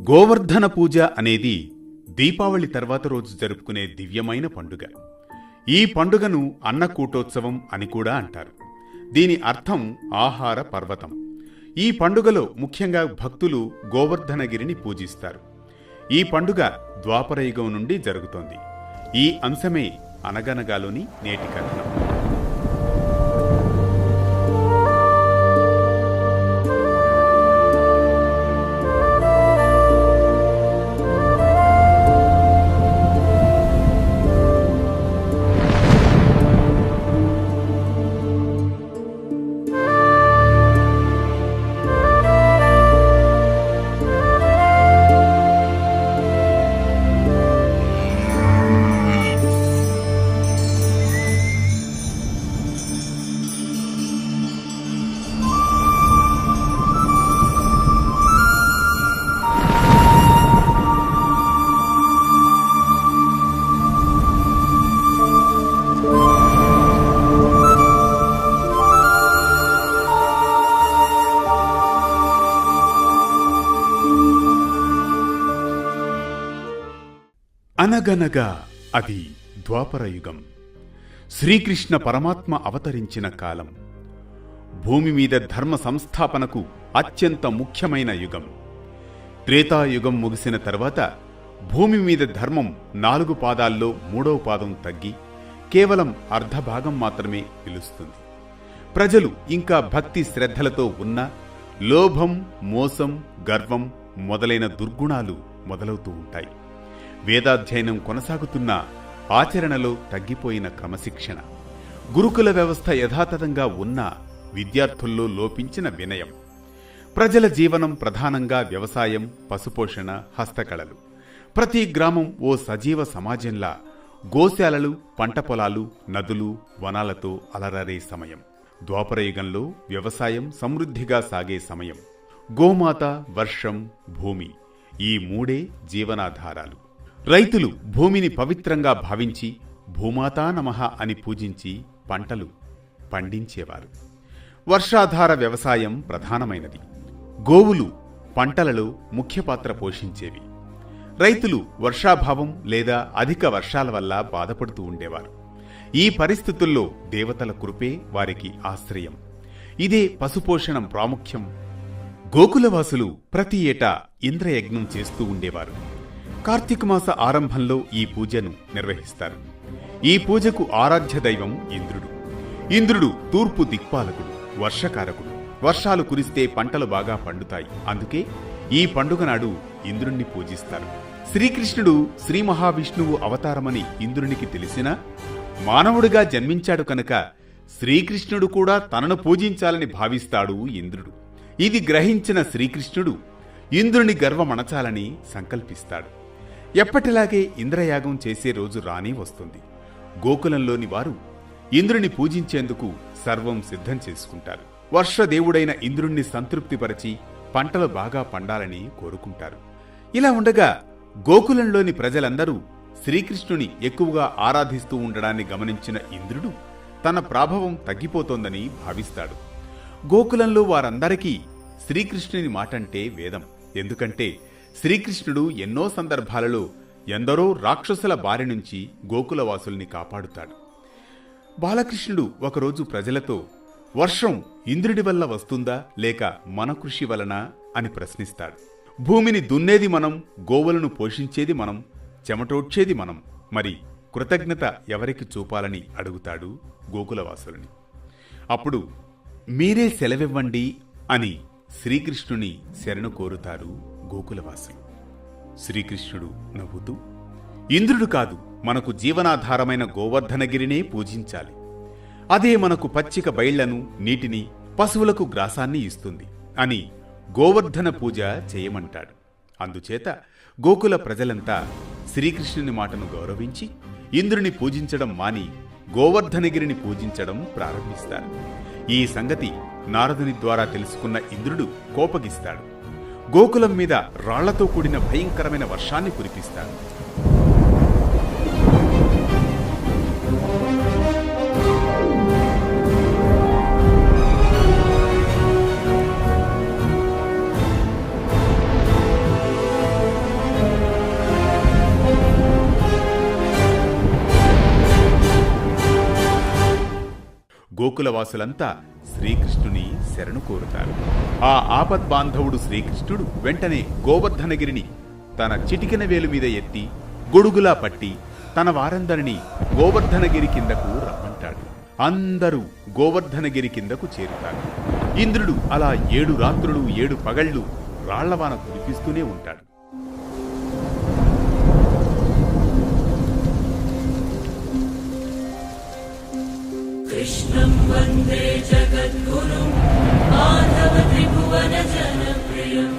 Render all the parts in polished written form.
గోవర్ధన పూజ అనేది దీపావళి తర్వాత రోజు జరుపుకునే దివ్యమైన పండుగ. ఈ పండుగను అన్నకూటోత్సవం అని కూడా అంటారు. దీని అర్థం ఆహార పర్వతం. ఈ పండుగలో ముఖ్యంగా భక్తులు గోవర్ధనగిరిని పూజిస్తారు. ఈ పండుగ ద్వాపరయుగం నుండి జరుగుతోంది. ఈ అంశమే అనగనగాలోని నేటి కథనం. అనగనగా అది ద్వాపరయుగం. శ్రీకృష్ణ పరమాత్మ అవతరించిన కాలం. భూమి మీద ధర్మ సంస్థాపనకు అత్యంత ముఖ్యమైన యుగం. త్రేతాయుగం ముగిసిన తర్వాత భూమి మీద ధర్మం 4 పాదాల్లో 3వ పాదం తగ్గి కేవలం అర్ధభాగం మాత్రమే నిలుస్తుంది. ప్రజలు ఇంకా భక్తి శ్రద్ధలతో ఉన్న లోభం, మోసం, గర్వం మొదలైన దుర్గుణాలు మొదలవుతూ ఉంటాయి. వేదాధ్యయనం కొనసాగుతున్న ఆచరణలో తగ్గిపోయిన క్రమశిక్షణ, గురుకుల వ్యవస్థ యథాతథంగా ఉన్న విద్యార్థుల్లో లోపించిన వినయం, ప్రజల జీవనం ప్రధానంగా వ్యవసాయం, పశుపోషణ, హస్తకళలు. ప్రతి గ్రామం ఓ సజీవ సమాజంలా గోశాలలు, పంట పొలాలు, నదులు, వనాలతో అలరారే సమయం. ద్వాపరయుగంలో వ్యవసాయం సమృద్ధిగా సాగే సమయం. గోమాత, వర్షం, భూమి ఈ 3 జీవనాధారాలు. రైతులు భూమిని పవిత్రంగా భావించి భూమాతా నమః అని పూజించి పంటలు పండించేవారు. వర్షాధార వ్యవసాయం ప్రధానమైనది. గోవులు పంటలలో ముఖ్య పాత్ర పోషించేవి. రైతులు వర్షాభావం లేదా అధిక వర్షాల వల్ల బాధపడుతూ ఉండేవారు. ఈ పరిస్థితుల్లో దేవతల కృపే వారికి ఆశ్రయం. ఇదే పశుపోషణం ప్రాముఖ్యం. గోకులవాసులు ప్రతి ఏటా ఇంద్రయజ్ఞం చేస్తూ ఉండేవారు. కార్తీక మాస ఆరంభంలో ఈ పూజను నిర్వహిస్తారు. ఈ పూజకు ఆరాధ్య దైవం ఇంద్రుడు. ఇంద్రుడు తూర్పు దిక్పాలకుడు, వర్షకారకుడు. వర్షాలు కురిస్తే పంటలు బాగా పండుతాయి. అందుకే ఈ పండుగ నాడు ఇంద్రుణ్ణి పూజిస్తారు. శ్రీకృష్ణుడు శ్రీ మహావిష్ణువు అవతారమని ఇంద్రునికి తెలిసినా మానవుడిగా జన్మించాడు కనుక శ్రీకృష్ణుడు కూడా తనను పూజించాలని భావిస్తాడు ఇంద్రుడు. ఇది గ్రహించిన శ్రీకృష్ణుడు ఇంద్రుని గర్వమణచాలని సంకల్పిస్తాడు. ఎప్పటిలాగే ఇంద్రయాగం చేసే రోజు రాని వస్తుంది. గోకులంలోని వారు ఇంద్రుని పూజించేందుకు సర్వం సిద్ధం చేసుకుంటారు. వర్షదేవుడైన ఇంద్రుణ్ణి సంతృప్తిపరచి పంటలు బాగా పండాలని కోరుకుంటారు. ఇలా ఉండగా గోకులంలోని ప్రజలందరూ శ్రీకృష్ణుని ఎక్కువగా ఆరాధిస్తూ ఉండడాన్ని గమనించిన ఇంద్రుడు తన ప్రాభవం తగ్గిపోతోందని భావిస్తాడు. గోకులంలో వారందరికీ శ్రీకృష్ణుని మాటంటే వేదం. ఎందుకంటే శ్రీకృష్ణుడు ఎన్నో సందర్భాలలో ఎందరో రాక్షసుల బారి నుంచి గోకులవాసుల్ని కాపాడుతాడు. బాలకృష్ణుడు ఒకరోజు ప్రజలతో వర్షం ఇంద్రుడి వల్ల వస్తుందా లేక మన కృషి వలన అని ప్రశ్నిస్తాడు. భూమిని దున్నేది మనం, గోవులను పోషించేది మనం, చెమటోడ్చేది మనం. మరి కృతజ్ఞత ఎవరికి చూపాలని అడుగుతాడు గోకులవాసులని. అప్పుడు మీరే సెలవివ్వండి అని శ్రీకృష్ణుని శరణు కోరుతారు గోకులవాసులు. శ్రీకృష్ణుడు నవ్వుతూ, ఇంద్రుడు కాదు, మనకు జీవనాధారమైన గోవర్ధనగిరినే పూజించాలి. అదే మనకు పచ్చిక బయళ్లను, నీటిని, పశువులకు గ్రాసాన్ని ఇస్తుంది అని గోవర్ధన పూజ చేయమంటాడు. అందుచేత గోకుల ప్రజలంతా శ్రీకృష్ణుని మాటను గౌరవించి ఇంద్రుని పూజించడం మాని గోవర్ధనగిరిని పూజించడం ప్రారంభిస్తారు. ఈ సంగతి నారదుని ద్వారా తెలుసుకున్న ఇంద్రుడు కోపగిస్తాడు. గోకులం మీద రాళ్లతో కూడిన భయంకరమైన వర్షాన్ని కురిపిస్తాడు. గోకులవాసులంతా శ్రీకృష్ణుని శరణు కోరుతారు. ఆ ఆపద్బాంధవుడు శ్రీకృష్ణుడు వెంటనే గోవర్ధనగిరిని తన చిటికెన వేలు మీద ఎత్తి గొడుగులా పట్టి తన వారందరినీ గోవర్ధనగిరి కిందకు రమ్మంటాడు. అందరూ గోవర్ధనగిరి కిందకు చేరుతారు. ఇంద్రుడు అలా 7 రాత్రులు 7 పగళ్లు రాళ్లవాన కురిపిస్తూనే ఉంటాడు. కృష్ణం వందే జగద్గురుం మాధవ త్రిభువన జనప్రియం.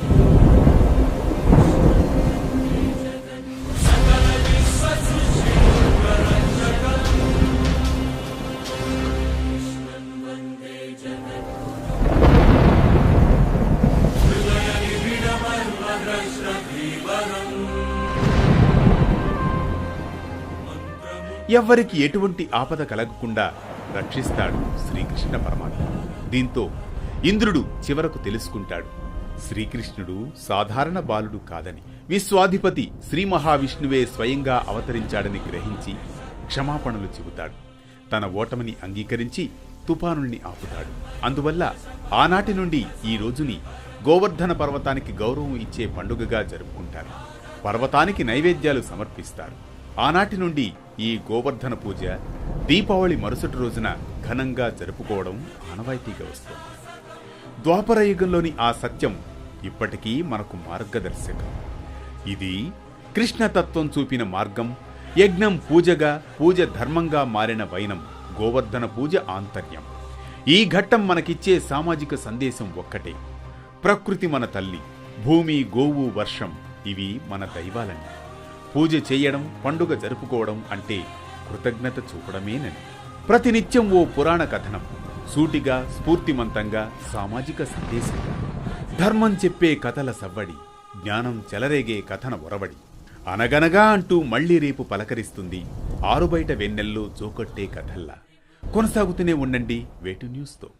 ఎవ్వరికి ఎటువంటి ఆపద కలగకుండా రక్షిస్తాడు శ్రీకృష్ణ పరమాత్మ. దీంతో ఇంద్రుడు చివరకు తెలుసుకుంటాడు, శ్రీకృష్ణుడు సాధారణ బాలుడు కాదని, విశ్వాధిపతి శ్రీ మహావిష్ణువే స్వయంగా అవతరించాడని గ్రహించి క్షమాపణలు చెబుతాడు. తన ఓటమిని అంగీకరించి తుఫానుల్ని ఆపుతాడు. అందువల్ల ఆనాటి నుండి ఈ రోజుని గోవర్ధన పర్వతానికి గౌరవం ఇచ్చే పండుగగా జరుపుకుంటారు. పర్వతానికి నైవేద్యాలు సమర్పిస్తారు. ఆనాటి నుండి ఈ గోవర్ధన పూజ దీపావళి మరుసటి రోజున ఘనంగా జరుపుకోవడం ఆనవాయితీగా వస్తుంది. ద్వాపర యుగంలోని ఆ సత్యం ఇప్పటికీ మనకు మార్గదర్శకం. ఇది కృష్ణతత్వం చూపిన మార్గం. యజ్ఞం పూజగా, పూజ ధర్మంగా మారిన వైనం గోవర్ధన పూజ ఆంతర్యం. ఈ ఘట్టం మనకిచ్చే సామాజిక సందేశం ఒక్కటే: ప్రకృతి మన తల్లి, భూమి, గోవు, వర్షం ఇవి మన దైవాలని. పూజ చేయడం, పండుగ జరుపుకోవడం అంటే కృతజ్ఞత చూపడమేనని. ప్రతినిత్యం ఓ పురాణ కథనం, సూటిగా, స్ఫూర్తిమంతంగా, సామాజిక సందేశంగా. ధర్మం చెప్పే కథల సవ్వడి, జ్ఞానం చెలరేగే కథన ఒరవడి. అనగనగా అంటూ మళ్లీ రేపు పలకరిస్తుంది ఆరుబయట వెన్నెల్లో జోకొట్టే కథల్లా. కొనసాగుతూనే ఉండండి వేటు న్యూస్తో.